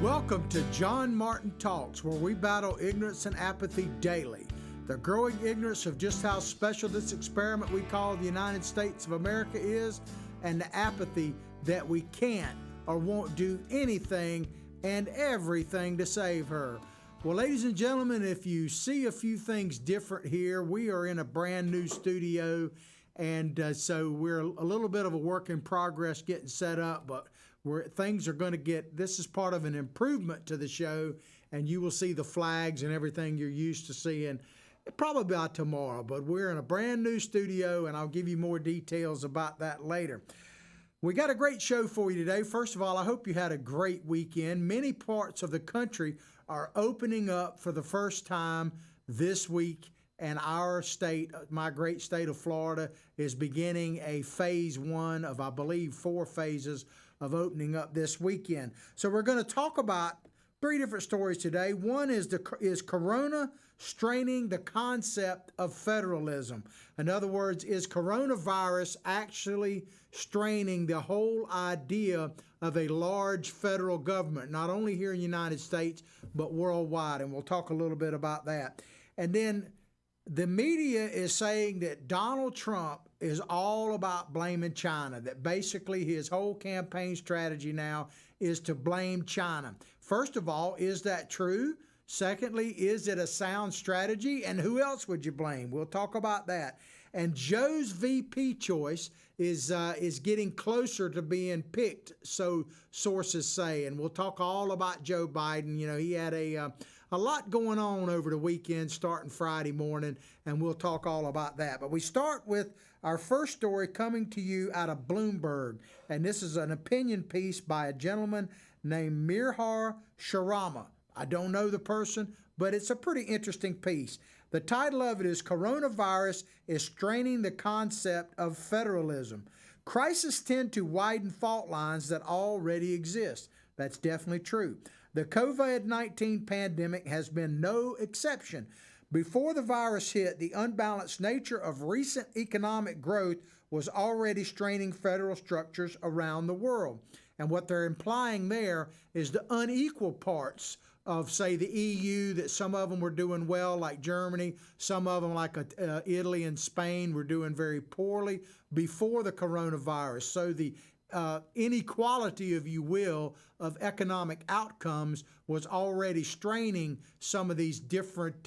Welcome to John Martin Talks, where we battle ignorance and apathy daily. The growing ignorance of just how special this experiment we call the United States of America is, and the apathy that we can't or won't do anything and everything to save her. Well, ladies and gentlemen, if you see a few things different here, we are in a brand new studio, and so we're a little bit of a work in progress getting set up, but things are going to get, this is part of an improvement to the show, and you will see the flags and everything you're used to seeing probably by tomorrow. But we're in a brand new studio, and I'll give you more details about that later. We got a great show for you today. First of all, I hope you had a great weekend. Many parts of the country are opening up for the first time this week, and our state, my great state of Florida, is beginning a phase one of, I believe, 4 phases of opening up this weekend. So we're going to talk about 3 different stories today. One is Corona straining the concept of federalism. In other words, is coronavirus actually straining the whole idea of a large federal government, not only here in the United States, but worldwide? And we'll talk a little bit about that. And then the media is saying that Donald Trump is all about blaming China, that basically his whole campaign strategy now is to blame China. First of all, is that true? Secondly, is it a sound strategy? And who else would you blame? We'll talk about that. And Joe's VP choice is getting closer to being picked, so sources say. And we'll talk all about Joe Biden. You know, he had a lot going on over the weekend, starting Friday morning, and we'll talk all about that. But we start with our first story coming to you out of Bloomberg, and this is an opinion piece by a gentleman named Mihir Sharma. I don't know the person, but it's a pretty interesting piece. The title of it is Coronavirus is Straining the Concept of Federalism. Crises tend to widen fault lines that already exist. That's definitely true. The COVID-19 pandemic has been no exception. Before the virus hit, the unbalanced nature of recent economic growth was already straining federal structures around the world. And what they're implying there is the unequal parts of, say, the EU, that some of them were doing well, like Germany, some of them, like Italy and Spain, were doing very poorly before the coronavirus. So the inequality, if you will, of economic outcomes was already straining some of these different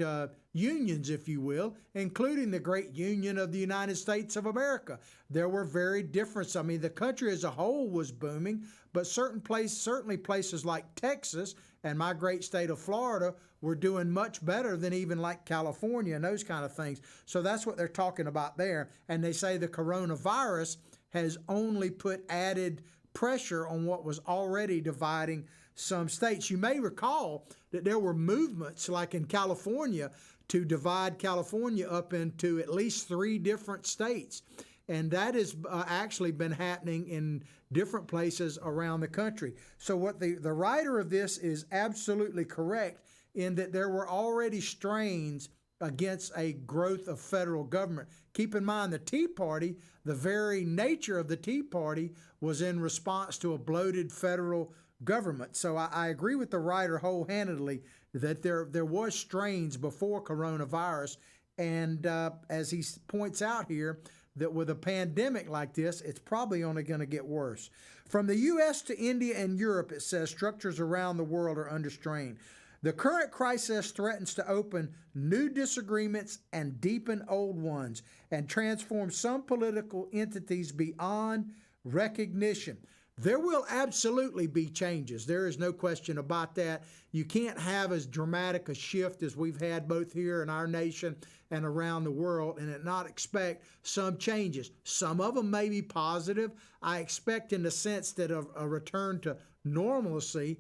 unions, if you will, including the great union of the United States of America. There were very different. I mean, the country as a whole was booming, but certainly places like Texas and my great state of Florida were doing much better than even like California and those kind of things. So that's what they're talking about there. And they say the coronavirus has only put added pressure on what was already dividing some states. You may recall that there were movements like in California to divide California up into at least 3 different states. And that has actually been happening in different places around the country. So what the writer of this is absolutely correct in that there were already strains against a growth of federal government. Keep in mind the Tea Party, the very nature of the Tea Party was in response to a bloated federal government. So I agree with the writer wholeheartedly that there was strains before coronavirus. And as he points out here, that with a pandemic like this, it's probably only going to get worse. From the U.S. to India and Europe, it says structures around the world are under strain. The current crisis threatens to open new disagreements and deepen old ones and transform some political entities beyond recognition. There will absolutely be changes. There is no question about that. You can't have as dramatic a shift as we've had both here in our nation and around the world and not expect some changes. Some of them may be positive. I expect in the sense that a return to normalcy,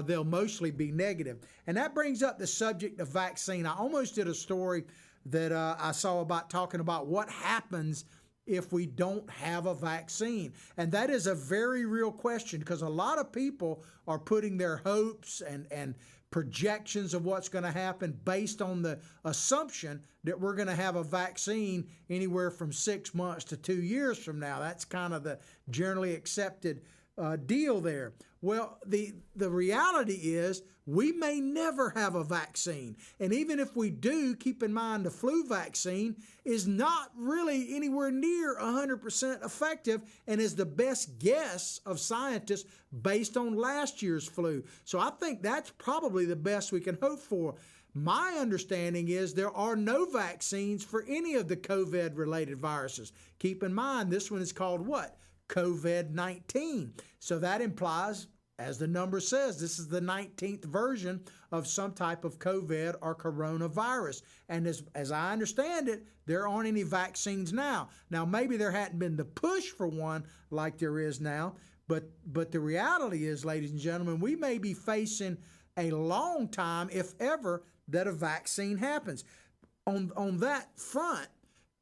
they'll mostly be negative. And that brings up the subject of vaccine. I almost did a story that I saw about talking about what happens if we don't have a vaccine. And that is a very real question because a lot of people are putting their hopes and projections of what's going to happen based on the assumption that we're going to have a vaccine anywhere from 6 months to 2 years from now. That's kind of the generally accepted deal there. Well, the reality is we may never have a vaccine. And even if we do, keep in mind the flu vaccine is not really anywhere near 100% effective and is the best guess of scientists based on last year's flu. So I think that's probably the best we can hope for. My understanding is there are no vaccines for any of the COVID-related viruses. Keep in mind, this one is called what? COVID-19. So that implies, as the number says, this is the 19th version of some type of COVID or coronavirus. And as I understand it, there aren't any vaccines now. Now, maybe there hadn't been the push for one like there is now, but the reality is, ladies and gentlemen, we may be facing a long time, if ever, that a vaccine happens. On that front,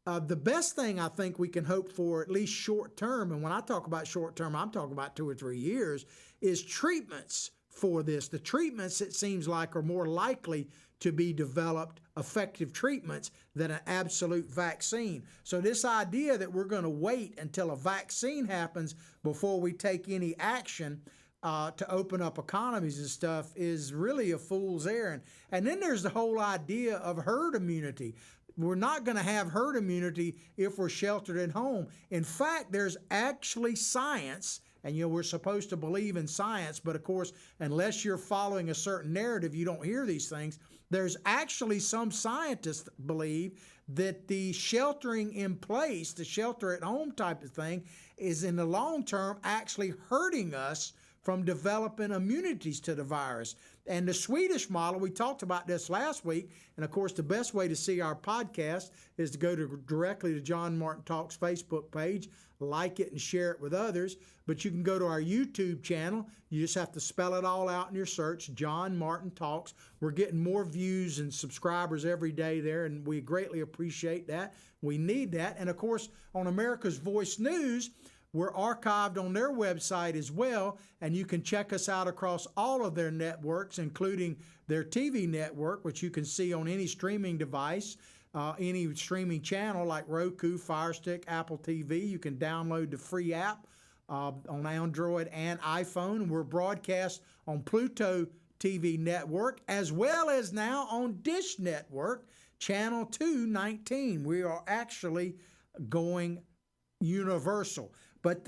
the best thing I think we can hope for, at least short term, and when I talk about short term, I'm talking about 2 or 3 years, is treatments for this. The treatments, it seems like, are more likely to be developed, effective treatments, than an absolute vaccine. So this idea that we're going to wait until a vaccine happens before we take any action to open up economies and stuff is really a fool's errand. And then there's the whole idea of herd immunity. We're not going to have herd immunity if we're sheltered at home. In fact, there's actually science, and we're supposed to believe in science, but of course, unless you're following a certain narrative, you don't hear these things. There's actually some scientists believe that the sheltering in place, the shelter at home type of thing, is in the long term actually hurting us from developing immunities to the virus. And the Swedish model, we talked about this last week, and of course the best way to see our podcast is to go directly to John Martin Talks Facebook page, like it and share it with others. But you can go to our YouTube channel. You just have to spell it all out in your search, John Martin Talks. We're getting more views and subscribers every day there, and we greatly appreciate that. We need that. And of course, on America's Voice News, we're archived on their website as well, and you can check us out across all of their networks, including their TV network, which you can see on any streaming device, any streaming channel like Roku, Fire Stick, Apple TV. You can download the free app on Android and iPhone. We're broadcast on Pluto TV network, as well as now on Dish Network, Channel 219. We are actually going universal. But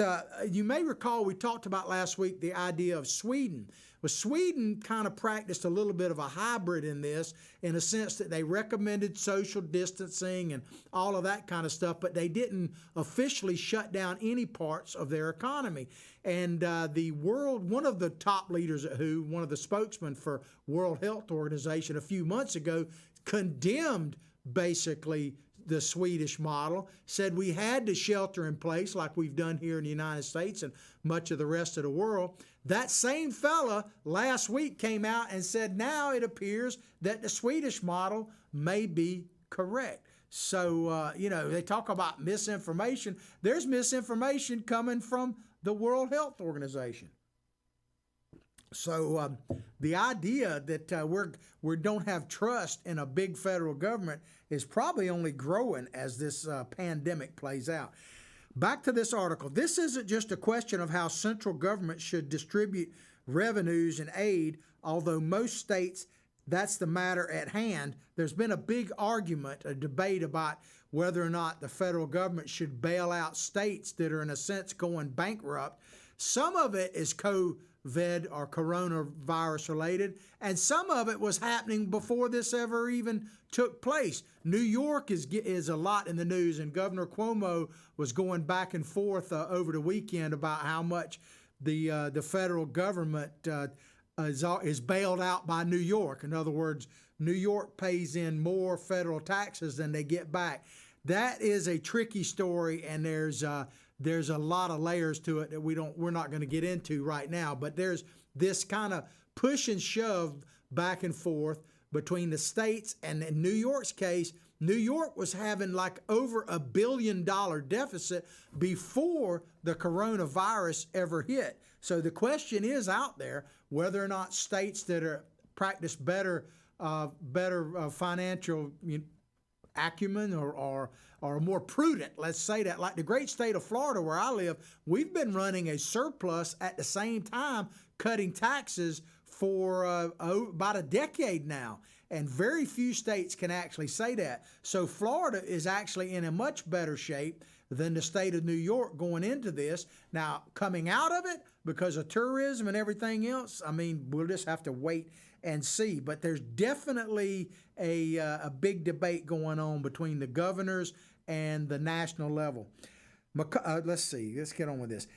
you may recall we talked about last week the idea of Sweden. Well, Sweden kind of practiced a little bit of a hybrid in this, in a sense that they recommended social distancing and all of that kind of stuff, but they didn't officially shut down any parts of their economy. And one of the top leaders at WHO, one of the spokesmen for World Health Organization a few months ago, condemned basically the Swedish model, said we had to shelter in place like we've done here in the United States and much of the rest of the world. That same fella last week came out and said now it appears that the Swedish model may be correct. So, they talk about misinformation. There's misinformation coming from the World Health Organization. So the idea that we don't have trust in a big federal government is probably only growing as this pandemic plays out. Back to this article. This isn't just a question of how central government should distribute revenues and aid, although most states, that's the matter at hand. There's been a big argument, a debate about whether or not the federal government should bail out states that are in a sense going bankrupt. Some of it is COVID or coronavirus related, and some of it was happening before this ever even took place. New York is a lot in the news, and Governor Cuomo was going back and forth over the weekend about how much the federal government is bailed out by New York. In other words, New York pays in more federal taxes than they get back. That is a tricky story, and there's a lot of layers to it that we're not going to get into right now. But there's this kind of push and shove back and forth between the states, and in New York's case, New York was having like over $1 billion deficit before the coronavirus ever hit. So the question is out there whether or not states that practice better financial acumen or more prudent, let's say that. Like the great state of Florida where I live, we've been running a surplus at the same time cutting taxes for about a decade now. And very few states can actually say that. So Florida is actually in a much better shape than the state of New York going into this. Now, coming out of it, because of tourism and everything else, I mean, we'll just have to wait and see. But there's definitely a big debate going on between the governors and the national level. Let's see. Let's get on with this.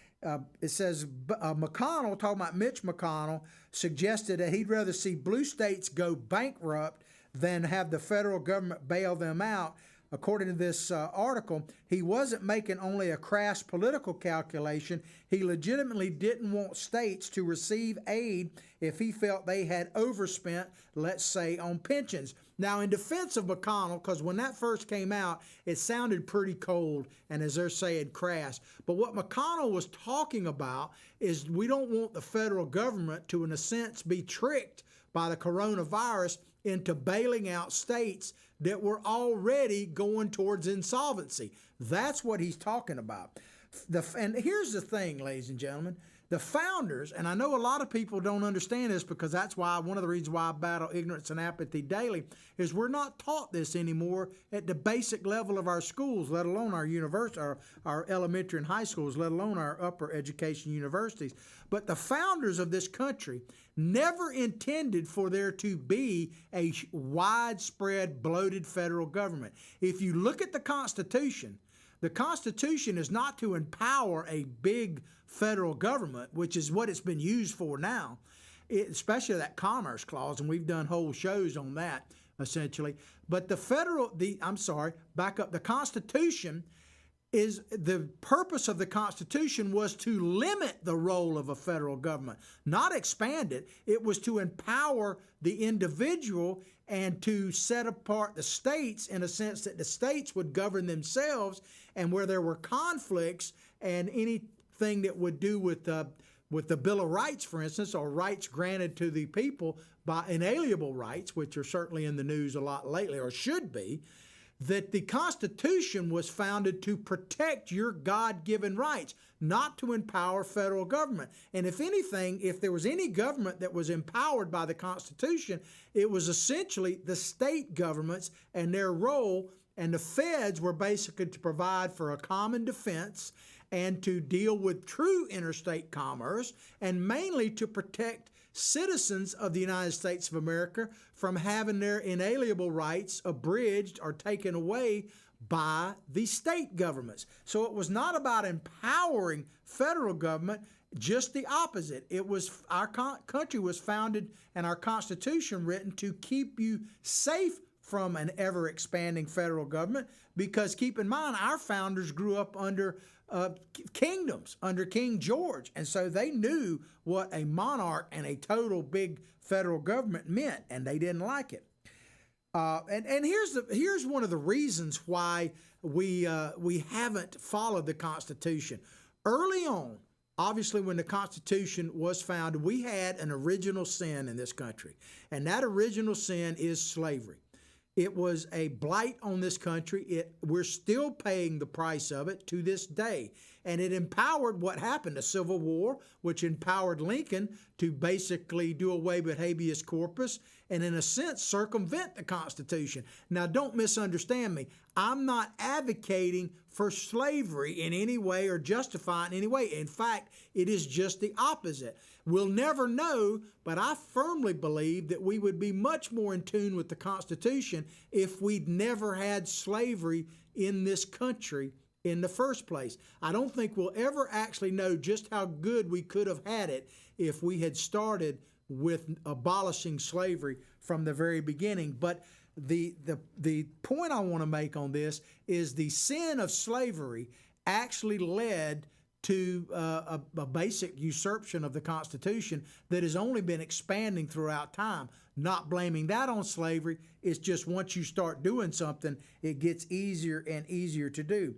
It says McConnell, talking about Mitch McConnell, suggested that he'd rather see blue states go bankrupt than have the federal government bail them out. According to this article, he wasn't making only a crass political calculation. He legitimately didn't want states to receive aid if he felt they had overspent, let's say, on pensions. Now, in defense of McConnell, because when that first came out, it sounded pretty cold and, as they're saying, crass. But what McConnell was talking about is we don't want the federal government to, in a sense, be tricked by the coronavirus into bailing out states that were already going towards insolvency. That's what he's talking about. And here's the thing, ladies and gentlemen. The founders, and I know a lot of people don't understand this because that's why one of the reasons why I battle ignorance and apathy daily is we're not taught this anymore at the basic level of our schools, let alone our university, our elementary and high schools, let alone our upper education universities. But the founders of this country never intended for there to be a widespread bloated federal government. If you look at the Constitution is not to empower a big federal government, which is what it's been used for now, especially that Commerce Clause, and we've done whole shows on that, essentially. But the Constitution is, the purpose of the Constitution was to limit the role of a federal government, not expand it. It was to empower the individual and to set apart the states in a sense that the states would govern themselves, and where there were conflicts and anything that would do with the Bill of Rights, for instance, or rights granted to the people by inalienable rights, which are certainly in the news a lot lately, or should be, that the Constitution was founded to protect your God-given rights, not to empower federal government. And if anything, if there was any government that was empowered by the Constitution, it was essentially the state governments and their role, and the feds were basically to provide for a common defense and to deal with true interstate commerce, and mainly to protect citizens of the United States of America from having their inalienable rights abridged or taken away by the state governments. So it was not about empowering federal government, just the opposite. It was, our country was founded and our Constitution written to keep you safe from an ever-expanding federal government, because keep in mind, our founders grew up under kingdoms, under King George, and so they knew what a monarch and a total big federal government meant, and they didn't like it. And here's one of the reasons why we haven't followed the Constitution. Early on, obviously, when the Constitution was founded, we had an original sin in this country, and that original sin is slavery. It was a blight on this country. We're still paying the price of it to this day. And it empowered what happened, a Civil War, which empowered Lincoln to basically do away with habeas corpus and, in a sense, circumvent the Constitution. Now, don't misunderstand me. I'm not advocating for slavery in any way or justifying in any way. In fact, it is just the opposite. We'll never know, but I firmly believe that we would be much more in tune with the Constitution if we'd never had slavery in this country in the first place. I don't think we'll ever actually know just how good we could have had it if we had started with abolishing slavery from the very beginning. But the point I want to make on this is the sin of slavery actually led to a basic usurpation of the Constitution that has only been expanding throughout time. Not blaming that on slavery, it's just once you start doing something, it gets easier and easier to do.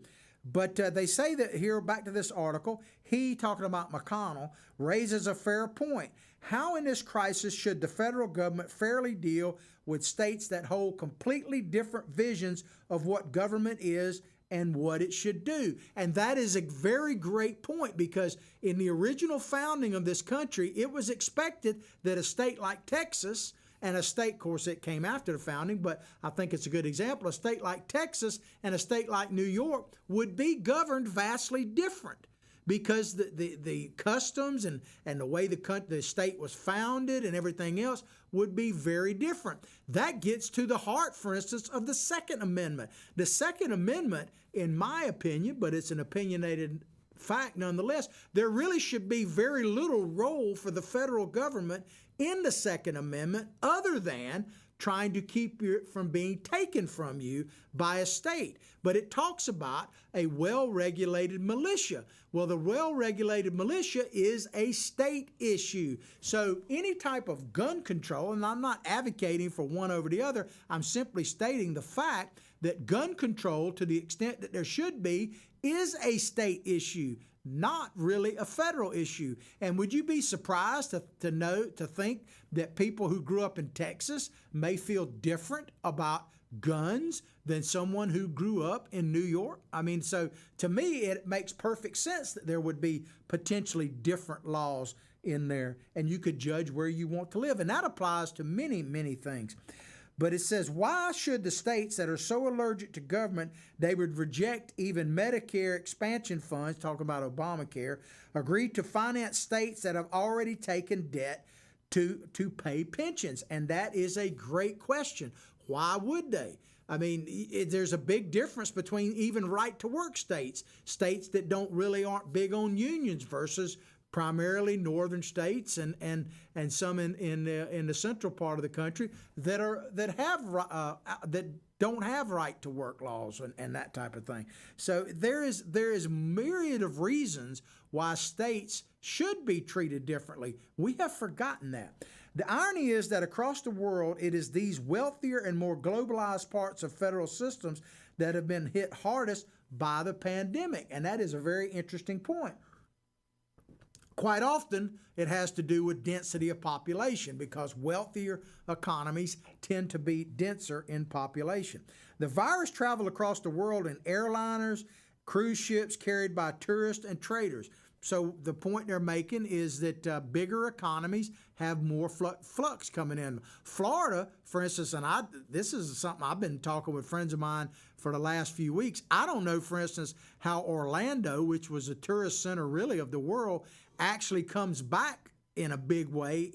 But they say that here, back to this article, he, talking about McConnell, raises a fair point. How in this crisis should the federal government fairly deal with states that hold completely different visions of what government is and what it should do? And that is a very great point, because in the original founding of this country, it was expected that a state like Texas, and a state, of course, it came after the founding, but I think it's a good example, a state like Texas and a state like New York would be governed vastly different, because the customs and the way the state was founded and everything else would be very different. That gets to the heart, for instance, of the Second Amendment. The Second Amendment, in my opinion, but it's an opinionated fact nonetheless, there really should be very little role for the federal government in the Second Amendment other than trying to keep it from being taken from you by a state. But it talks about a well-regulated militia. Well, the well-regulated militia is a state issue. So any type of gun control, and I'm not advocating for one over the other, I'm simply stating the fact that gun control, to the extent that there should be, is a state issue, not really a federal issue. And would you be surprised to think that people who grew up in Texas may feel different about guns than someone who grew up in New York? I mean, so to me, it makes perfect sense that there would be potentially different laws in there, and you could judge where you want to live. And that applies to many, many things. But it says, why should the states that are so allergic to government they would reject even Medicare expansion funds, talking about Obamacare, agree to finance states that have already taken debt to pay pensions? And that is a great question. Why would they? I mean, there's a big difference between even right-to-work states that aren't big on unions versus primarily northern states and some in the central part of the country that don't have right to work laws and that type of thing. So there is myriad of reasons why states should be treated differently. We have forgotten that. The irony is that across the world, it is these wealthier and more globalized parts of federal systems that have been hit hardest by the pandemic, and that is a very interesting point. Quite often, it has to do with density of population, because wealthier economies tend to be denser in population. The virus traveled across the world in airliners, cruise ships carried by tourists and traders. So the point they're making is that bigger economies have more flux coming in. Florida, for instance, and this is something I've been talking with friends of mine for the last few weeks. I don't know, for instance, how Orlando, which was a tourist center really of the world, actually comes back in a big way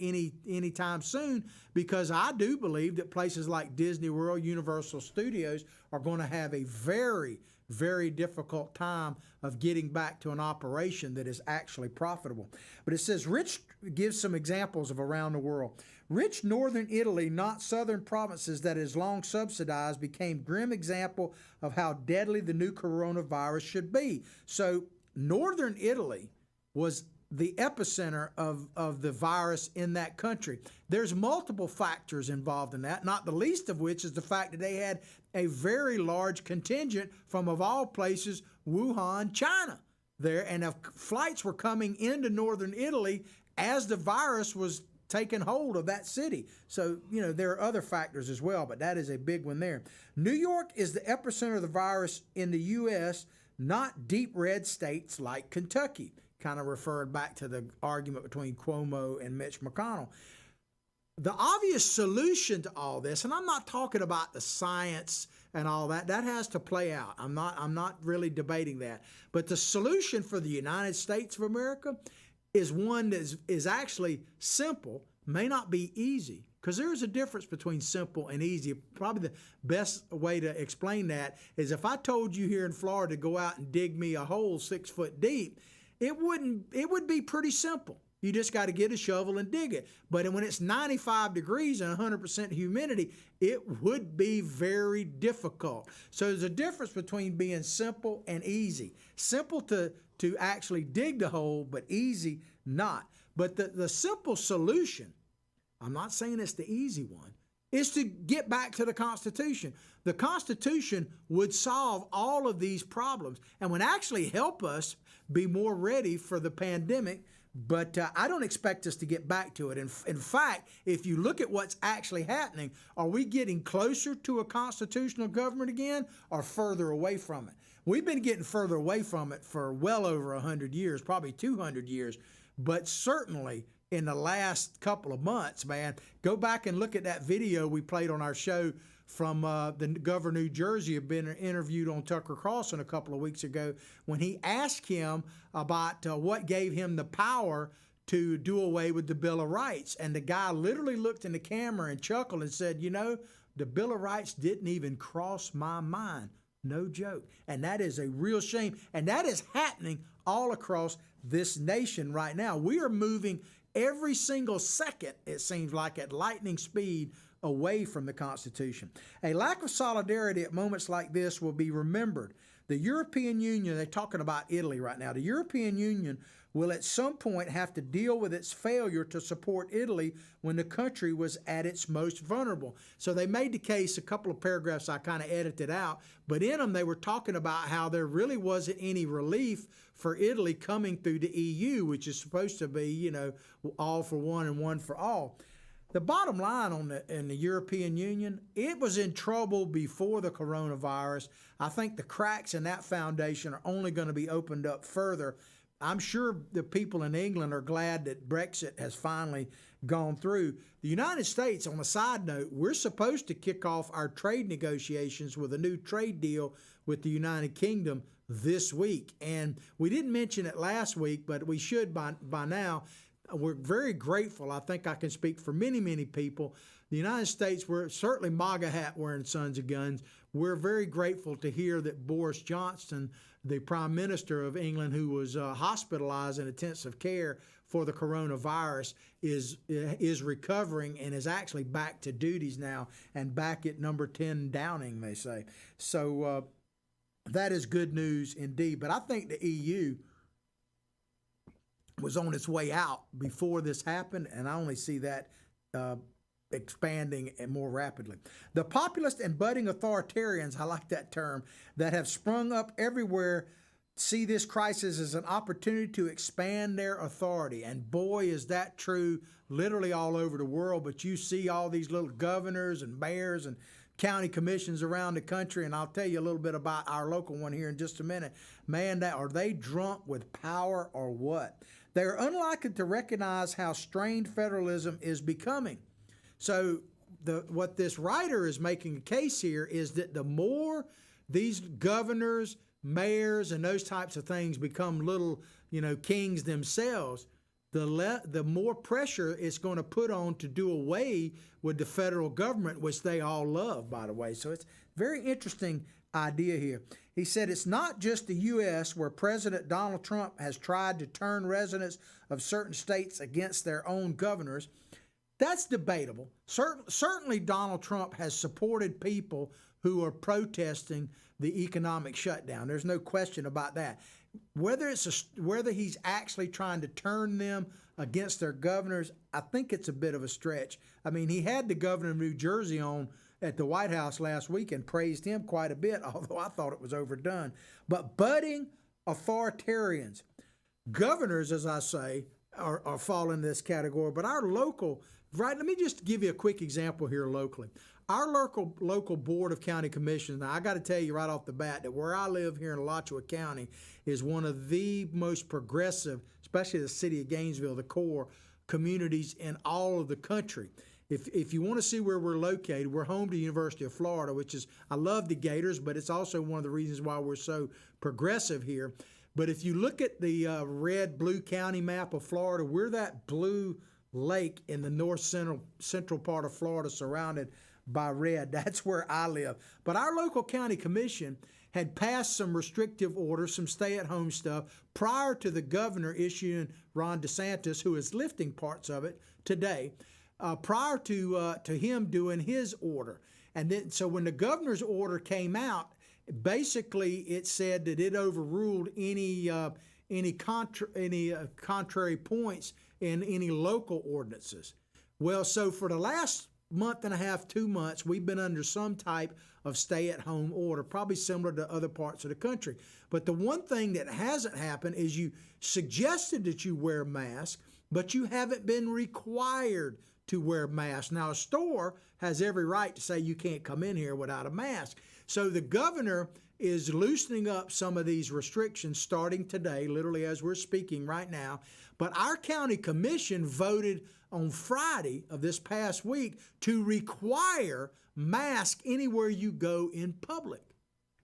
anytime soon, because I do believe that places like Disney World, Universal Studios are going to have a very, very difficult time of getting back to an operation that is actually profitable. But it says, Rich gives some examples of around the world. Rich northern Italy, not southern provinces that is long subsidized, became grim example of how deadly the new coronavirus should be. So northern Italy was the epicenter of the virus in that country. There's multiple factors involved in that, not the least of which is the fact that they had a very large contingent from, of all places, Wuhan, China there, and flights were coming into northern Italy as the virus was taking hold of that city. So, there are other factors as well, but that is a big one there. New York is the epicenter of the virus in the U.S., not deep red states like Kentucky. Kind of referred back to the argument between Cuomo and Mitch McConnell. The obvious solution to all this, and I'm not talking about the science and all that has to play out. I'm not really debating that. But the solution for the United States of America is one that is actually simple, may not be easy, because there is a difference between simple and easy. Probably the best way to explain that is if I told you here in Florida to go out and dig me a hole 6 foot deep, it would be pretty simple. You just got to get a shovel and dig it. But when it's 95 degrees and 100% humidity, it would be very difficult. So there's a difference between being simple and easy. Simple to actually dig the hole, but easy not. But the simple solution, I'm not saying it's the easy one, is to get back to the Constitution. The Constitution would solve all of these problems and would actually help us be more ready for the pandemic. But I don't expect us to get back to it. In fact, if you look at what's actually happening, are we getting closer to a constitutional government again or further away from it? We've been getting further away from it for well over 100 years, probably 200 years. But certainly in the last couple of months, man, go back and look at that video we played on our show from the governor of New Jersey, had been interviewed on Tucker Carlson a couple of weeks ago, when he asked him about what gave him the power to do away with the Bill of Rights. And the guy literally looked in the camera and chuckled and said, you know, the Bill of Rights didn't even cross my mind. No joke. And that is a real shame. And that is happening all across this nation right now. We are moving every single second, it seems like, at lightning speed away from the Constitution. A lack of solidarity at moments like this will be remembered. The European Union, they're talking about Italy right now, the European Union will at some point have to deal with its failure to support Italy when the country was at its most vulnerable. So they made the case, a couple of paragraphs I kind of edited out, but in them they were talking about how there really wasn't any relief for Italy coming through the EU, which is supposed to be, you know, all for one and one for all. The bottom line in the European Union, it was in trouble before the coronavirus. I think the cracks in that foundation are only going to be opened up further. I'm sure the people in England are glad that Brexit has finally gone through. The United States, on a side note, we're supposed to kick off our trade negotiations with a new trade deal with the United Kingdom this week. And we didn't mention it last week, but we should by now. We're very grateful. I think I can speak for many, many people. The United States, we're certainly MAGA hat wearing sons of guns. We're very grateful to hear that Boris Johnson, the Prime Minister of England, who was hospitalized in intensive care for the coronavirus, is recovering and is actually back to duties now and back at number 10 Downing, they say. So that is good news indeed. But I think the EU was on its way out before this happened, and I only see that expanding and more rapidly. The populist and budding authoritarians, I like that term, that have sprung up everywhere see this crisis as an opportunity to expand their authority. And boy, is that true literally all over the world. But you see all these little governors and mayors and county commissions around the country, and I'll tell you a little bit about our local one here in just a minute. Man, are they drunk with power or what? They are unlikely to recognize how strained federalism is becoming. So what this writer is making a case here is that the more these governors, mayors, and those types of things become little, kings themselves, the more pressure it's going to put on to do away with the federal government, which they all love, by the way. So it's a very interesting idea here. He said it's not just the U.S. where President Donald Trump has tried to turn residents of certain states against their own governors. That's debatable. Certainly Donald Trump has supported people who are protesting the economic shutdown. There's no question about that. Whether he's actually trying to turn them against their governors, I think it's a bit of a stretch. I mean, he had the governor of New Jersey on at the White House last week and praised him quite a bit, although I thought it was overdone. But budding authoritarians, governors, as I say, are fall in this category. But our local, right? Let me just give you a quick example here locally. Our local board of county commissioners. Now, I got to tell you right off the bat that where I live here in Alachua County is one of the most progressive, especially the city of Gainesville, the core communities in all of the country. If you want to see where we're located, we're home to the University of Florida, which is, I love the Gators, but it's also one of the reasons why we're so progressive here. But if you look at the red-blue county map of Florida, we're that blue lake in the north central part of Florida surrounded by red. That's where I live. But our local county commission had passed some restrictive orders, some stay-at-home stuff, prior to the governor issuing Ron DeSantis, who is lifting parts of it today, prior to him doing his order. And then, so when the governor's order came out, basically it said that it overruled any contrary points in any local ordinances. Well, so for the last month and a half, 2 months, we've been under some type of stay-at-home order, probably similar to other parts of the country. But the one thing that hasn't happened is you suggested that you wear masks, but you haven't been required to wear masks. Now, a store has every right to say you can't come in here without a mask. So the governor is loosening up some of these restrictions starting today, literally as we're speaking right now. But our county commission voted on Friday of this past week to require masks anywhere you go in public,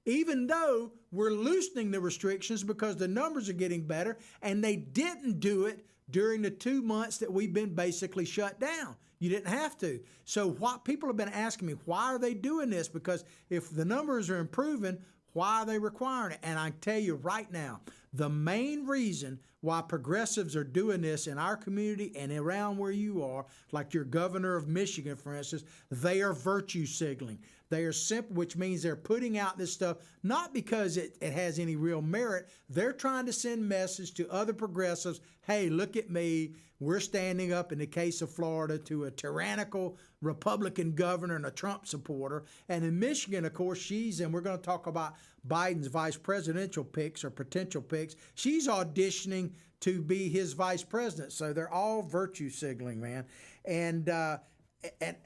even though we're loosening the restrictions because the numbers are getting better, and they didn't do it during the 2 months that we've been basically shut down. You didn't have to. So what people have been asking me, why are they doing this? Because if the numbers are improving, why are they requiring it? And I tell you right now, the main reason why progressives are doing this in our community and around where you are, like your governor of Michigan, for instance, they are virtue signaling. They are simple, which means they're putting out this stuff not because it has any real merit. They're trying to send message to other progressives, hey, look at me. We're standing up, in the case of Florida, to a tyrannical Republican governor and a Trump supporter. And in Michigan, of course, and we're going to talk about Biden's vice presidential picks or potential picks, she's auditioning to be his vice president. So they're all virtue signaling, man. And I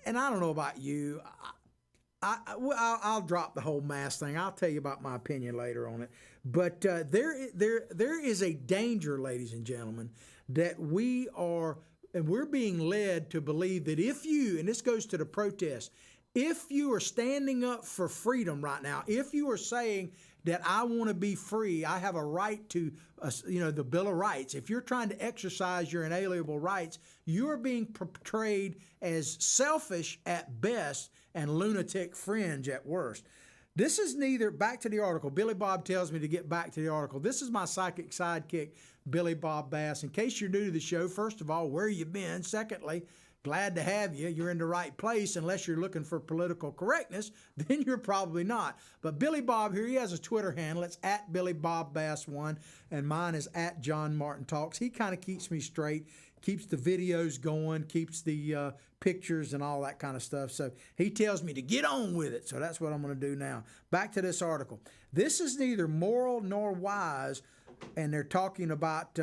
don't know about you. I'll drop the whole mask thing. I'll tell you about my opinion later on it. But there is a danger, ladies and gentlemen, that we're being led to believe that if you, and this goes to the protest, if you are standing up for freedom right now, if you are saying that I want to be free, I have a right to, the Bill of Rights. If you're trying to exercise your inalienable rights, you're being portrayed as selfish at best and lunatic fringe at worst. This is neither, back to the article, Billy Bob tells me to get back to the article. This is my psychic sidekick, Billy Bob Bass. In case you're new to the show, first of all, where you been? Secondly, glad to have you. You're in the right place. Unless you're looking for political correctness, then you're probably not. But Billy Bob here, he has a Twitter handle. It's at Billy Bob Bass 1, and mine is at John Martin Talks. He kind of keeps me straight, keeps the videos going, keeps the pictures and all that kind of stuff. So he tells me to get on with it. So that's what I'm going to do now. Back to this article. This is neither moral nor wise, and they're talking about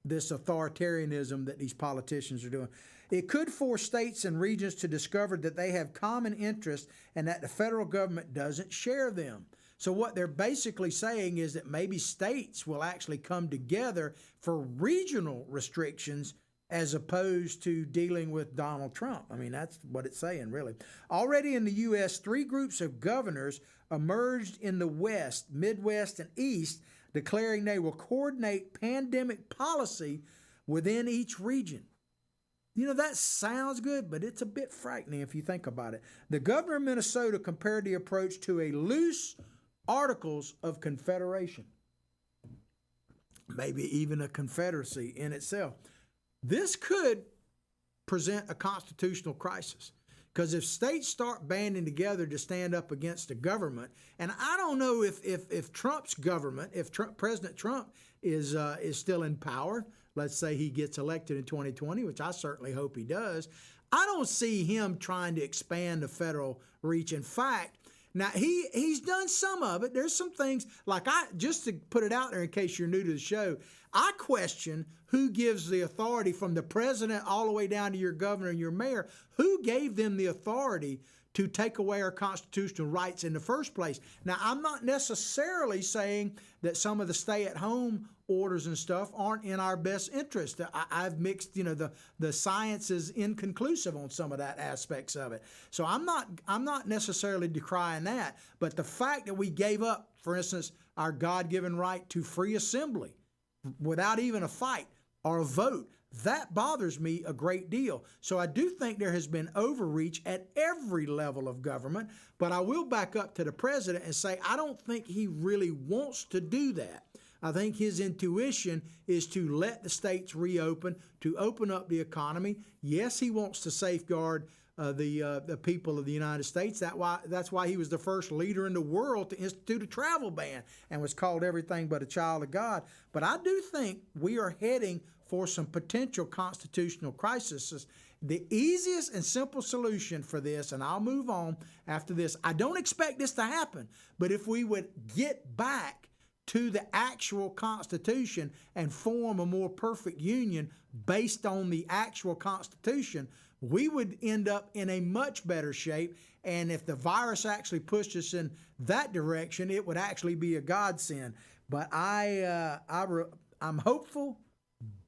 this authoritarianism that these politicians are doing. It could force states and regions to discover that they have common interests and that the federal government doesn't share them. So what they're basically saying is that maybe states will actually come together for regional restrictions as opposed to dealing with Donald Trump. I mean, that's what it's saying, really. Already in the U.S., 3 groups of governors emerged in the West, Midwest, and East, declaring they will coordinate pandemic policy within each region. You know, that sounds good, but it's a bit frightening if you think about it. The governor of Minnesota compared the approach to a loose Articles of Confederation, maybe even a confederacy in itself. This could present a constitutional crisis, because if states start banding together to stand up against the government, and I don't know if Trump's government, if President Trump is still in power, let's say he gets elected in 2020, which I certainly hope he does, I don't see him trying to expand the federal reach. In fact, now, he's done some of it. There's some things, like just to put it out there in case you're new to the show, I question who gives the authority from the president all the way down to your governor and your mayor. Who gave them the authority to take away our constitutional rights in the first place? Now, I'm not necessarily saying that some of the stay-at-home orders and stuff aren't in our best interest. I've mixed, the science is inconclusive on some of that aspects of it. So I'm not necessarily decrying that, but the fact that we gave up, for instance, our God-given right to free assembly without even a fight or a vote, that bothers me a great deal. So I do think there has been overreach at every level of government, but I will back up to the president and say I don't think he really wants to do that. I think his intuition is to let the states reopen, to open up the economy. Yes, he wants to safeguard the people of the United States. That's why he was the first leader in the world to institute a travel ban and was called everything but a child of God. But I do think we are heading for some potential constitutional crises. The easiest and simple solution for this, and I'll move on after this, I don't expect this to happen, but if we would get back to the actual Constitution and form a more perfect union based on the actual Constitution, we would end up in a much better shape. And if the virus actually pushed us in that direction, it would actually be a godsend. But I'm hopeful,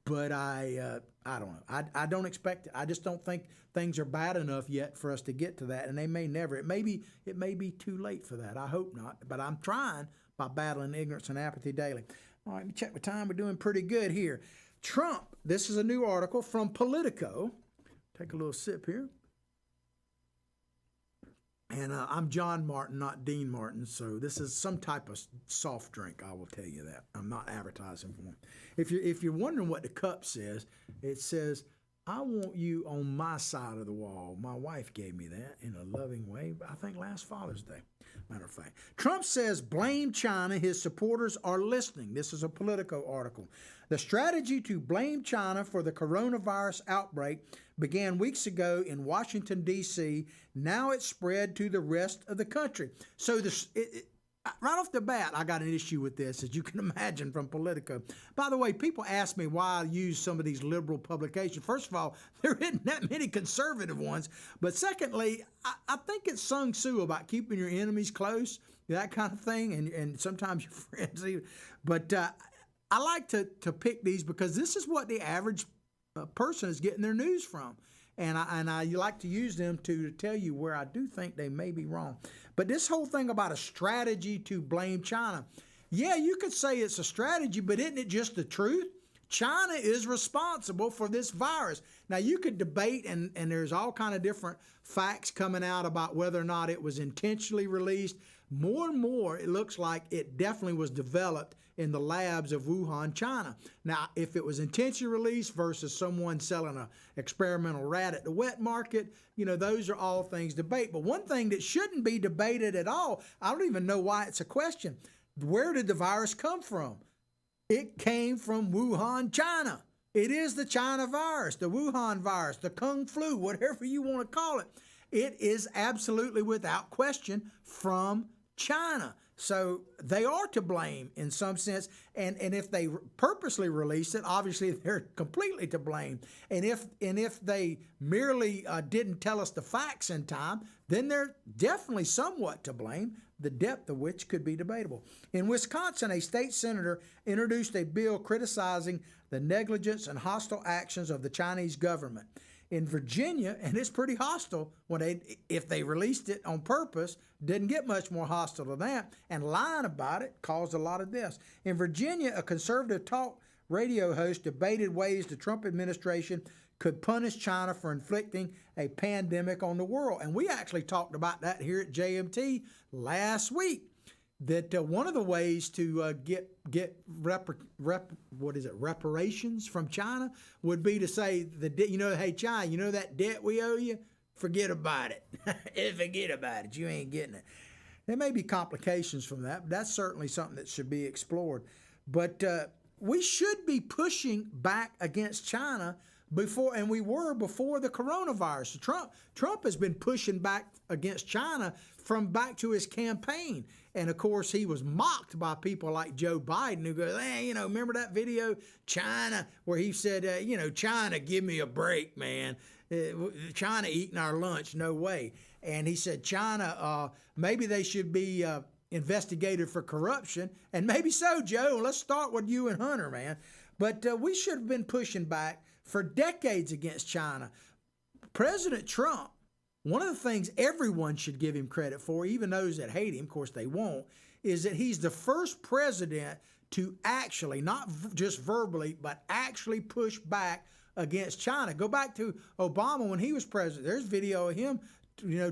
but I don't know. I don't expect it. I just don't think things are bad enough yet for us to get to that, and they may never. It may be too late for that. I hope not, but I'm trying by battling ignorance and apathy daily. All right, let me check the time. We're doing pretty good here. Trump, this is a new article from Politico. Take a little sip here. And I'm John Martin, not Dean Martin, so this is some type of soft drink, I will tell you that. I'm not advertising for them. If you're wondering what the cup says, it says, I want you on my side of the wall. My wife gave me that in a loving way, I think last Father's Day, matter of fact. Trump says blame China. His supporters are listening. This is a Politico article. The strategy to blame China for the coronavirus outbreak began weeks ago in Washington, D.C. Now it's spread to the rest of the country. So right off the bat, I got an issue with this, as you can imagine, from Politico. By the way, people ask me why I use some of these liberal publications. First of all, there isn't that many conservative ones. But secondly, I think it's Sun Tzu about keeping your enemies close, that kind of thing, and sometimes your friends even. But I like to pick these because this is what the average person is getting their news from. And I like to use them to tell you where I do think they may be wrong. But this whole thing about a strategy to blame China, yeah, you could say it's a strategy, but isn't it just the truth? China is responsible for this virus. Now, you could debate, and there's all kind of different facts coming out about whether or not it was intentionally released. More and more, it looks like it definitely was developed in the labs of Wuhan, China. Now, if it was intentionally released versus someone selling an experimental rat at the wet market, those are all things to debate. But one thing that shouldn't be debated at all, I don't even know why it's a question. Where did the virus come from? It came from Wuhan, China. It is the China virus, the Wuhan virus, the Kung flu, whatever you want to call it. It is absolutely without question from China. So they are to blame in some sense. And if they purposely released it, obviously they're completely to blame. And if they merely didn't tell us the facts in time, then they're definitely somewhat to blame, the depth of which could be debatable. In Wisconsin, a state senator introduced a bill criticizing the negligence and hostile actions of the Chinese government. In Virginia, and it's pretty hostile if they released it on purpose, didn't get much more hostile than that, and lying about it caused a lot of deaths. In Virginia, a conservative talk radio host debated ways the Trump administration could punish China for inflicting a pandemic on the world. And we actually talked about that here at JMT last week, that one of the ways to get reparations from China would be to say, hey, China, that debt we owe you? Forget about it. Forget about it. You ain't getting it. There may be complications from that, but that's certainly something that should be explored. But we should be pushing back against China before the coronavirus. Trump has been pushing back against China from back to his campaign. And of course, he was mocked by people like Joe Biden, who goes, remember that video, China, where he said, China, give me a break, man. China eating our lunch, no way. And he said, China, maybe they should be investigated for corruption. And maybe so, Joe. Let's start with you and Hunter, man. But we should have been pushing back for decades against China. President Trump, one of the things everyone should give him credit for, even those that hate him, of course they won't, is that he's the first president to actually, not just verbally, but actually push back against China. Go back to Obama when he was president. There's video of him,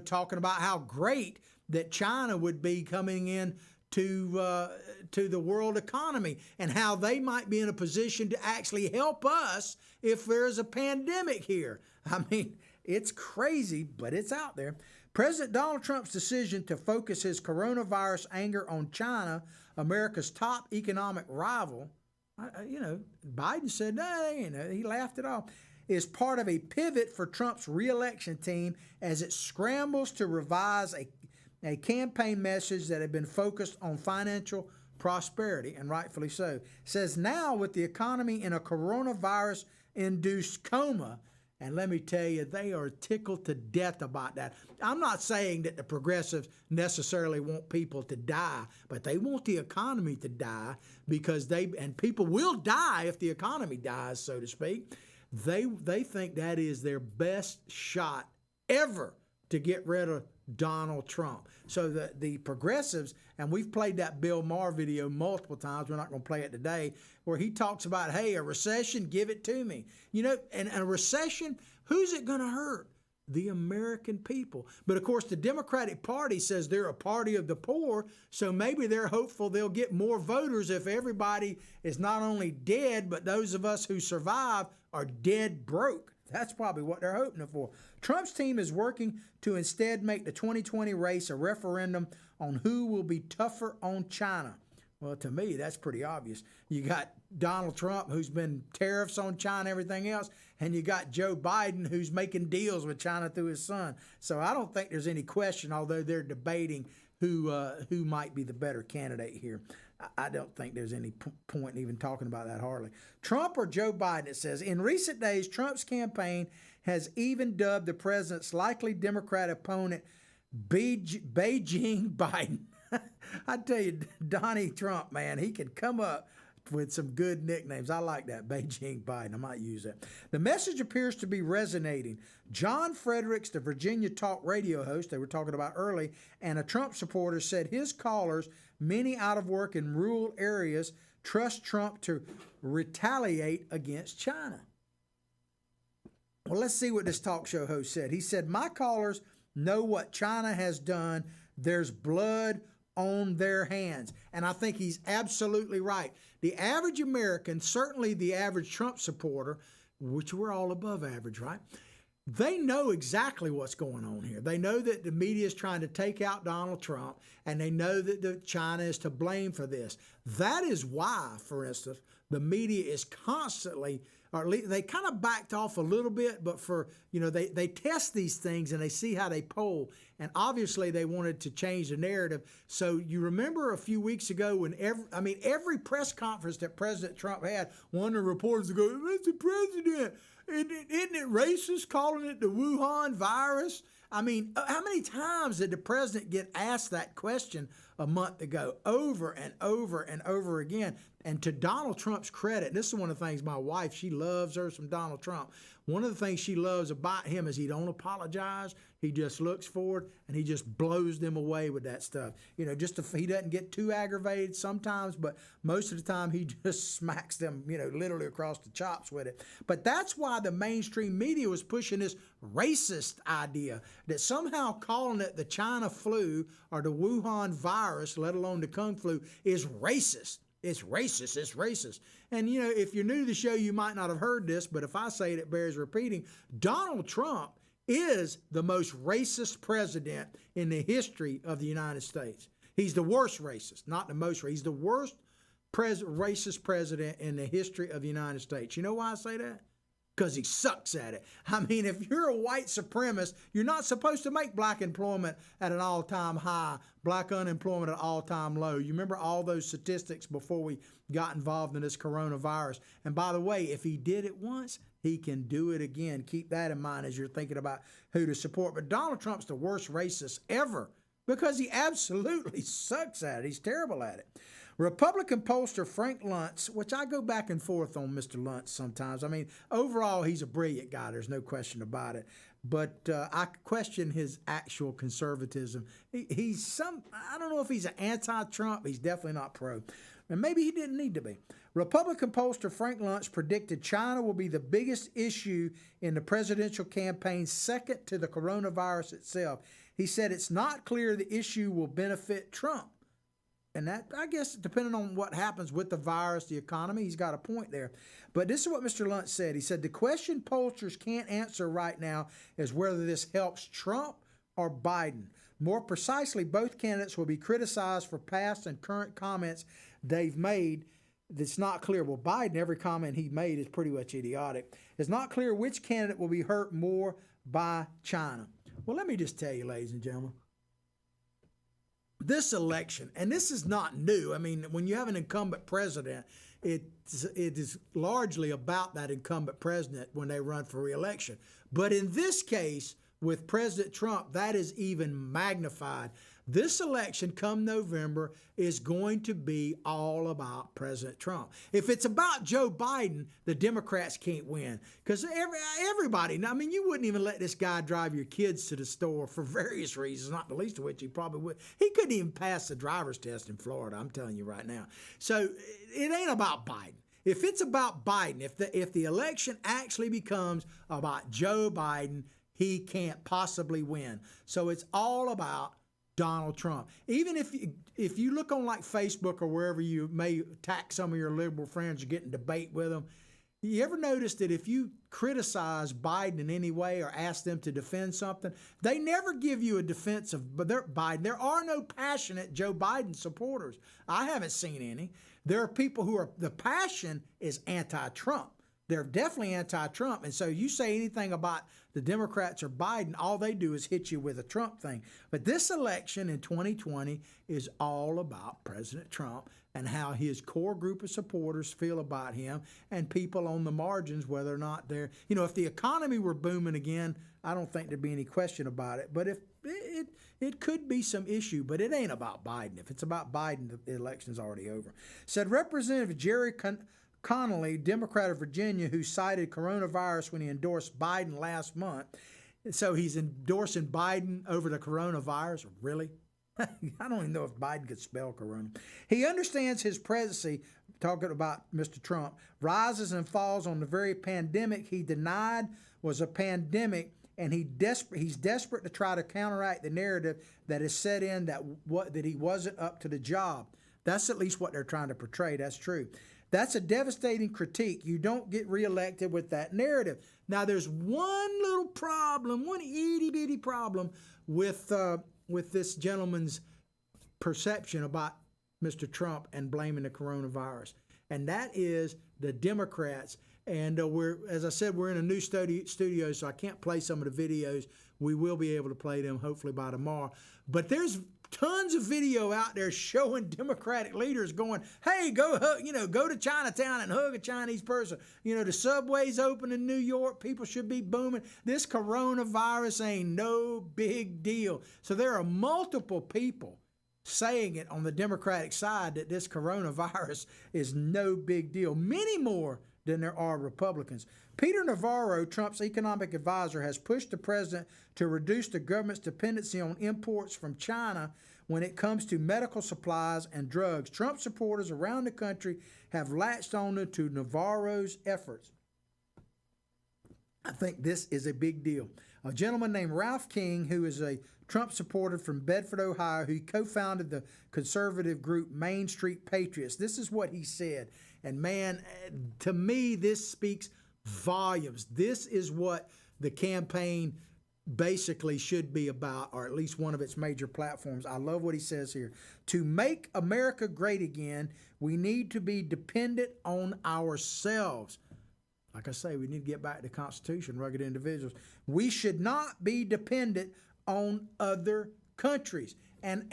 talking about how great that China would be coming in to the world economy and how they might be in a position to actually help us if there's a pandemic here. I mean, it's crazy, but it's out there. President Donald Trump's decision to focus his coronavirus anger on China, America's top economic rival, Biden said, no, he laughed it off, is part of a pivot for Trump's reelection team as it scrambles to revise a campaign message that had been focused on financial prosperity, and rightfully so. Says now with the economy in a coronavirus-induced coma, and let me tell you, they are tickled to death about that. I'm not saying that the progressives necessarily want people to die, but they want the economy to die because and people will die if the economy dies, so to speak. They think that is their best shot ever to get rid of Donald Trump. So the progressives, and we've played that Bill Maher video multiple times, we're not going to play it today, where he talks about, hey, a recession, give it to me. And a recession, who's it going to hurt? The American people. But of course, the Democratic Party says they're a party of the poor, so maybe they're hopeful they'll get more voters if everybody is not only dead, but those of us who survive are dead broke. That's probably what they're hoping for. Trump's team is working to instead make the 2020 race a referendum on who will be tougher on China. Well, to me, that's pretty obvious. You got Donald Trump, who's been tariffs on China, everything else, and you got Joe Biden, who's making deals with China through his son. So I don't think there's any question, although they're debating who might be the better candidate here. I don't think there's any point in even talking about that hardly. Trump or Joe Biden, it says. In recent days, Trump's campaign has even dubbed the president's likely Democrat opponent Beijing Biden. I tell you, Donnie Trump, man, he can come up with some good nicknames. I like that, Beijing Biden. I might use that. The message appears to be resonating. John Fredericks, the Virginia talk radio host they were talking about early, and a Trump supporter said his callers, many out of work in rural areas, trust Trump to retaliate against China. Well, let's see what this talk show host said. He said, my callers know what China has done. There's blood on their hands. And I think he's absolutely right. The average American, certainly the average Trump supporter, which we're all above average, right? They know exactly what's going on here. They know that the media is trying to take out Donald Trump, and they know that China is to blame for this. That is why, for instance, the media is constantly, or at least they kind of backed off a little bit, but they test these things and they see how they poll. And obviously they wanted to change the narrative. So you remember a few weeks ago when every press conference that President Trump had, one of the reporters would go, Mr. President, isn't it racist calling it the Wuhan virus? I mean, how many times did the president get asked that question a month ago, over and over and over again? And to Donald Trump's credit, this is one of the things my wife, she loves her some Donald Trump. One of the things she loves about him is he don't apologize. He just looks forward and he just blows them away with that stuff. He doesn't get too aggravated sometimes, but most of the time he just smacks them, literally across the chops with it. But that's why the mainstream media was pushing this racist idea that somehow calling it the China flu or the Wuhan virus, let alone the Kung flu, is racist. It's racist. It's racist. And, if you're new to the show, you might not have heard this, but if I say it, it bears repeating. Donald Trump is the most racist president in the history of the United States. He's the worst racist, not the most racist. He's the worst racist president in the history of the United States. You know why I say that? Because he sucks at it. I mean, if you're a white supremacist, you're not supposed to make black employment at an all-time high, black unemployment at an all-time low. You remember all those statistics before we got involved in this coronavirus. And by the way, if he did it once, he can do it again. Keep that in mind as you're thinking about who to support. But Donald Trump's the worst racist ever because he absolutely sucks at it. He's terrible at it. Republican pollster Frank Luntz, which I go back and forth on Mr. Luntz sometimes. I mean, overall, he's a brilliant guy. There's no question about it. But I question his actual conservatism. I don't know if he's an anti-Trump. He's definitely not pro. And maybe he didn't need to be. Republican pollster Frank Luntz predicted China will be the biggest issue in the presidential campaign, second to the coronavirus itself. He said it's not clear the issue will benefit Trump. And that, I guess, depending on what happens with the virus, the economy, he's got a point there. But this is what Mr. Luntz said. He said, the question pollsters can't answer right now is whether this helps Trump or Biden. More precisely, both candidates will be criticized for past and current comments they've made. It's not clear. Well, Biden, every comment he made is pretty much idiotic. It's not clear which candidate will be hurt more by China. Well, let me just tell you, ladies and gentlemen, this election, and this is not new. I mean, when you have an incumbent president, it is largely about that incumbent president when they run for re-election. But in this case, with President Trump, that is even magnified. This election come November is going to be all about President Trump. If it's about Joe Biden, the Democrats can't win. Because everybody, I mean, you wouldn't even let this guy drive your kids to the store for various reasons, not the least of which he probably would. He couldn't even pass the driver's test in Florida, I'm telling you right now. So it ain't about Biden. If it's about Biden, if the election actually becomes about Joe Biden, he can't possibly win. So it's all about Donald Trump. Even if you look on like Facebook or wherever you may attack some of your liberal friends or get in debate with them, you ever notice that if you criticize Biden in any way or ask them to defend something, they never give you a defense of Biden. There are no passionate Joe Biden supporters. I haven't seen any. There are people who are, the passion is anti-Trump. They're definitely anti-Trump. And so you say anything about the Democrats or Biden, all they do is hit you with a Trump thing. But this election in 2020 is all about President Trump and how his core group of supporters feel about him and people on the margins, whether or not they're, if the economy were booming again, I don't think there'd be any question about it. But if it could be some issue, but it ain't about Biden. If it's about Biden, the election's already over. Said Representative Jerry Connolly, Democrat of Virginia, who cited coronavirus when he endorsed Biden last month. So he's endorsing Biden over the coronavirus? Really? I don't even know if Biden could spell corona. He understands his presidency, talking about Mr. Trump, rises and falls on the very pandemic he denied was a pandemic, and he's desperate to try to counteract the narrative that is set in that he wasn't up to the job. That's at least what they're trying to portray. That's true. That's a devastating critique. You don't get reelected with that narrative. Now, there's one little problem, one itty-bitty problem with this gentleman's perception about Mr. Trump and blaming the coronavirus, and that is the Democrats. And as I said, we're in a new studio, so I can't play some of the videos. We will be able to play them hopefully by tomorrow. But there's tons of video out there showing Democratic leaders going, hey, go to Chinatown and hug a Chinese person. The subway's open in New York. People should be booming. This coronavirus ain't no big deal. So there are multiple people saying it on the Democratic side that this coronavirus is no big deal. Many more than there are Republicans. Peter Navarro, Trump's economic advisor, has pushed the president to reduce the government's dependency on imports from China when it comes to medical supplies and drugs. Trump supporters around the country have latched on to Navarro's efforts. I think this is a big deal. A gentleman named Ralph King, who is a Trump supporter from Bedford, Ohio, who co-founded the conservative group Main Street Patriots. This is what he said. And man, to me, this speaks volumes. This is what the campaign basically should be about, or at least one of its major platforms. I love what he says here. To make America great again, we need to be dependent on ourselves. Like I say, we need to get back to the Constitution, rugged individuals. We should not be dependent on other countries. And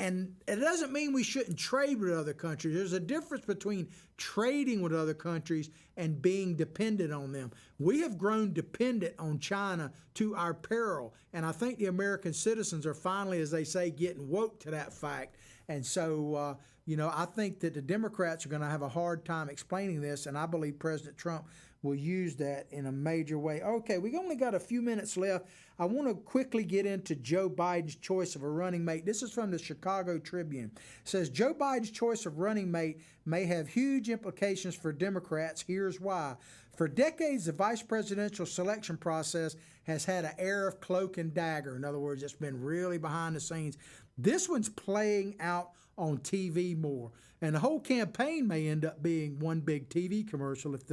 it doesn't mean we shouldn't trade with other countries. There's a difference between trading with other countries and being dependent on them. We have grown dependent on China to our peril. And I think the American citizens are finally, as they say, getting woke to that fact. And so, I think that the Democrats are going to have a hard time explaining this. And I believe President Trump will use that in a major way. Okay, we've only got a few minutes left. I want to quickly get into Joe Biden's choice of a running mate. This is from the Chicago Tribune. It says, Joe Biden's choice of running mate may have huge implications for Democrats. Here's why. For decades, the vice presidential selection process has had an air of cloak and dagger. In other words, it's been really behind the scenes. This one's playing out on TV more. And the whole campaign may end up being one big TV commercial if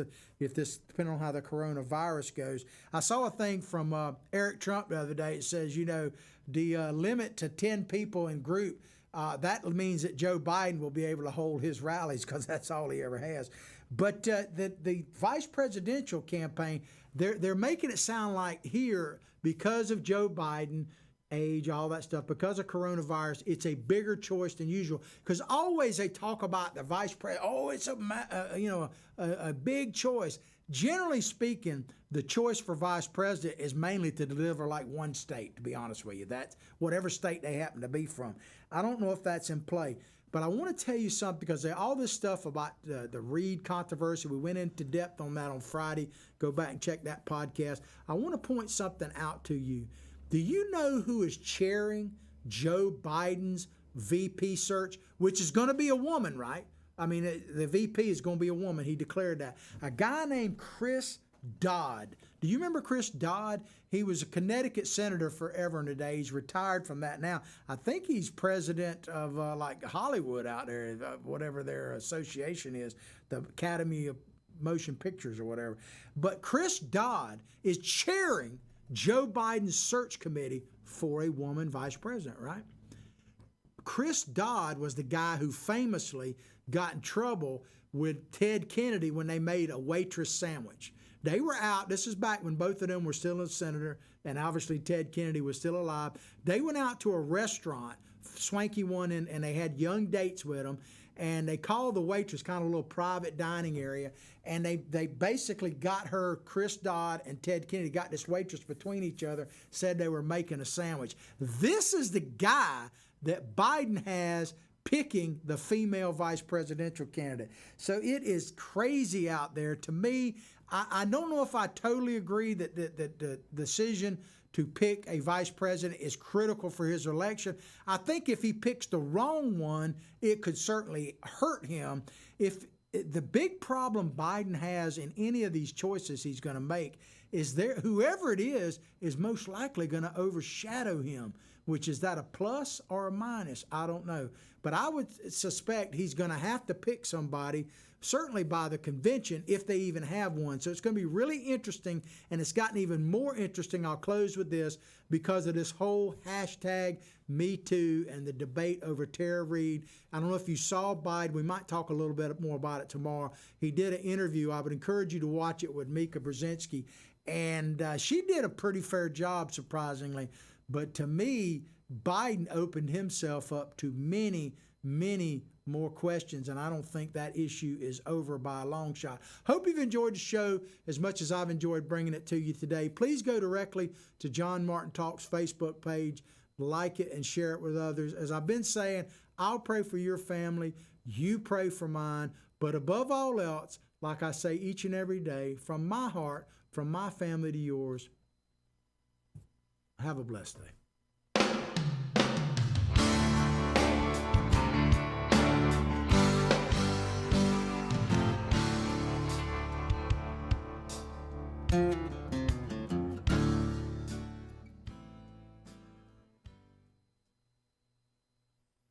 this, depending on how the coronavirus goes. I saw a thing from Eric Trump the other day. It says, the limit to 10 people in group That means that Joe Biden will be able to hold his rallies because that's all he ever has. But the vice presidential campaign, they're making it sound like here, because of Joe Biden, age, all that stuff, because of coronavirus, it's a bigger choice than usual. Because always they talk about the vice president. Oh, it's a big choice. Generally speaking, the choice for vice president is mainly to deliver like one state, to be honest with you. That's whatever state they happen to be from. I don't know if that's in play, but I want to tell you something, because all this stuff about the Reid controversy, we went into depth on that on Friday. Go back and check that podcast. I want to point something out to you. Do you know who is chairing Joe Biden's VP search, which is going to be a woman, right? I mean, the VP is going to be a woman. He declared that. A guy named Chris Dodd. Do you remember Chris Dodd? He was a Connecticut senator forever and a day. He's retired from that now. I think he's president of like Hollywood out there, whatever their association is, the Academy of Motion Pictures or whatever. But Chris Dodd is chairing Joe Biden's search committee for a woman vice president, right? Chris Dodd was the guy who famously got in trouble with Ted Kennedy when they made a waitress sandwich. They were out, this is back when both of them were still a senator, and obviously Ted Kennedy was still alive. They went out to a restaurant, swanky one, and they had young dates with them, and they called the waitress, kind of a little private dining area, and they basically got her, Chris Dodd and Ted Kennedy, got this waitress between each other, said they were making a sandwich. This is the guy that Biden has picking the female vice presidential candidate. So it is crazy out there. To me, I don't know if I totally agree that the decision to pick a vice president is critical for his election. I think if he picks the wrong one, it could certainly hurt him. If the big problem Biden has in any of these choices he's going to make is whoever it is most likely going to overshadow him, which is that a plus or a minus? I don't know. But I would suspect he's going to have to pick somebody, certainly by the convention, if they even have one. So it's going to be really interesting, and it's gotten even more interesting. I'll close with this because of this whole hashtag #MeToo and the debate over Tara Reid. I don't know if you saw Biden. We might talk a little bit more about it tomorrow. He did an interview. I would encourage you to watch it with Mika Brzezinski. And she did a pretty fair job, surprisingly. But to me, Biden opened himself up to many, many more questions, and I don't think that issue is over by a long shot. Hope you've enjoyed the show as much as I've enjoyed bringing it to you today. Please go directly to John Martin Talks Facebook page, like it, and share it with others. As I've been saying, I'll pray for your family, you pray for mine, but above all else, like I say each and every day, from my heart, from my family to yours, have a blessed day. Thank you.